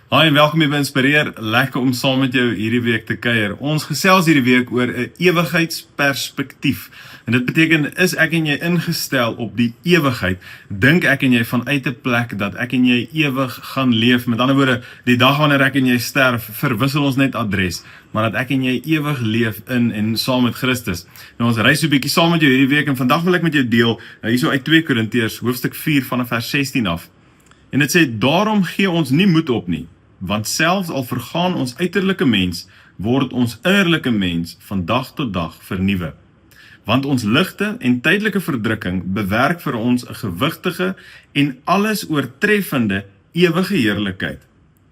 Hi en welkom hier by Inspireer. Lekker om saam met jou hierdie week te kuier. Ons gesels hierdie week oor 'n ewigheidsperspektief. En dit beteken, is ek en jy ingestel op die ewigheid? Dink ek en jy vanuit 'n plek dat ek en jy ewig gaan leef? Met ander woorde, die dag wanneer ek en jy sterf, verwissel ons net adres, maar dat ek en jy ewig leef in en saam met Christus. Nou ons reis so 'n bietjie saam met jou hierdie week en vandag wil ek met jou deel, hierso uit 2 Korintiërs hoofstuk 4 vanaf vers 16 af. En dit sê, daarom gee ons nie moed op nie, want selfs al vergaan ons uiterlike mens, word ons innerlike mens van dag tot dag vernuwe. Want ons ligte en tydelike verdrukking bewerk vir ons 'n gewigtige en alles oortreffende ewige heerlikheid,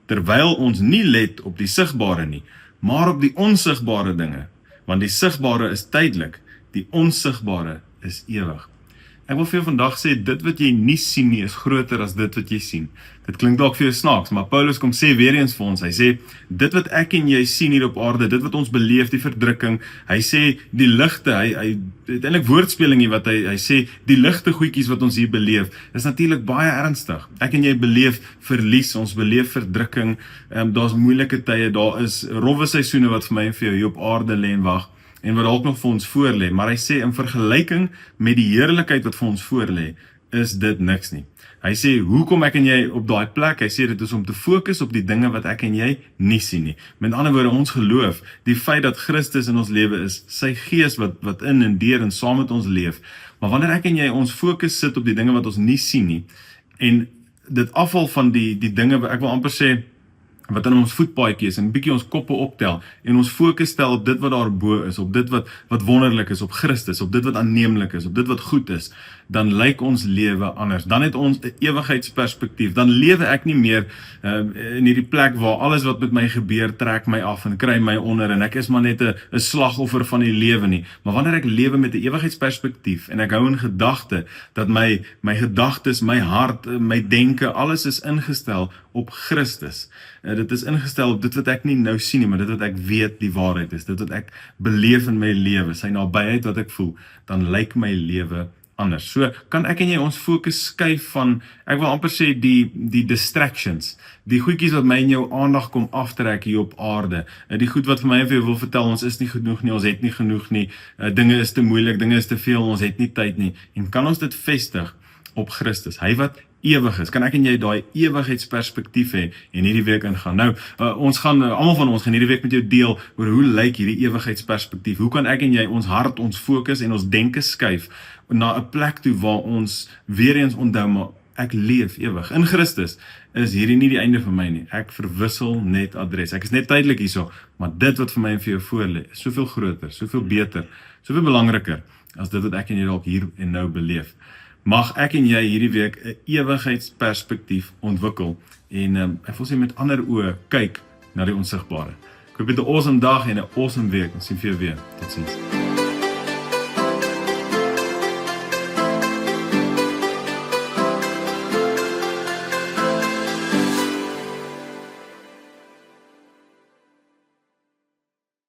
terwyl ons nie let op die sigbare nie, maar op die onsigbare dinge, want die sigbare is tydelik, die onsigbare is ewig. Ek wil vir jou vandag sê, dit wat jy nie sien nie, is groter as dit wat jy sien. Dit klink dalk vir jou snaaks, maar Paulus kom sê weer eens vir ons, hy sê, dit wat ek en jy sien hier op aarde, dit wat ons beleef, die verdrukking, hy sê, die ligte, hy eintlik woordspeling hier wat hy sê, die ligte goedjies wat ons hier beleef, is natuurlik baie ernstig. Ek en jy beleef verlies, ons beleef verdrukking, daar's moeilike tye, daar is rowwe seisoene wat vir my en vir jou hier op aarde lê en wag, en wat dalk nog vir ons voorlê, maar hy sê in vergelyking met die heerlikheid wat vir ons voorlê, is dit niks nie. Hy sê, hoe kom ek en jy op daai plek? Hy sê, dit is om te fokus op die dinge wat ek en jy nie sien nie. Met ander woorde, ons geloof, die feit dat Christus in ons lewe is, sy gees wat in en deur en saam met ons leef. Maar wanneer ek en jy ons fokus sit op die dinge wat ons nie sien nie, en dit afval van die dinge, ek wil amper sê, wat in ons voetpaadjie is, en bietjie ons koppe optel, en ons fokus stel op dit wat daarbo is, op dit wat wonderlik is, op Christus, op dit wat aanneemlik is, op dit wat goed is, dan lyk ons lewe anders. Dan het ons 'n ewigheidsperspektief. Dan lewe ek nie meer in hierdie plek waar alles wat met my gebeur, trek my af en kry my onder, en ek is maar net 'n slagoffer van die lewe nie. Maar wanneer ek lewe met 'n ewigheidsperspektief, en ek hou in gedagte, dat my gedagtes, my hart, my denke, alles is ingestel op Christus. Dit is ingestel op dit wat ek nie nou sien nie, maar dit wat ek weet die waarheid is, dit wat ek beleef in my lewe, sy nabyheid wat ek voel, dan lyk my lewe anders. So kan ek en jy ons fokus skuif van, ek wil amper sê die distractions, die goedjies wat my en jou aandag kom aftrek hier op aarde, die goed wat vir my en vir jou wil vertel, ons is nie genoeg nie, ons het nie genoeg nie, dinge is te moeilik, dinge is te veel, ons het nie tyd nie, en kan ons dit vestig op Christus, hy wat ewig is. Kan ek en jy daai ewigheidsperspektief hê en hierdie week ingaan? Nou, almal van ons gaan hierdie week met jou deel oor hoe lyk hierdie ewigheidsperspektief. Hoe kan ek en jy ons hart, ons fokus en ons denke skuif na 'n plek toe waar ons weer eens onthou, maar ek leef ewig. In Christus is hierdie nie die einde vir my nie. Ek verwissel net adres. Ek is net tydelik hierso, maar dit wat vir my en vir jou voorlê, is soveel groter, soveel beter, soveel belangriker as dit wat ek en jy dalk hier en nou beleef. Mag ek en jy hierdie week 'n ewigheidsperspektief ontwikkel en ek wil sê met ander oë kyk na die onsigbare. Ek hoop jy het 'n awesome dag en 'n awesome week. Ons sien vir jou weer. Totsiens.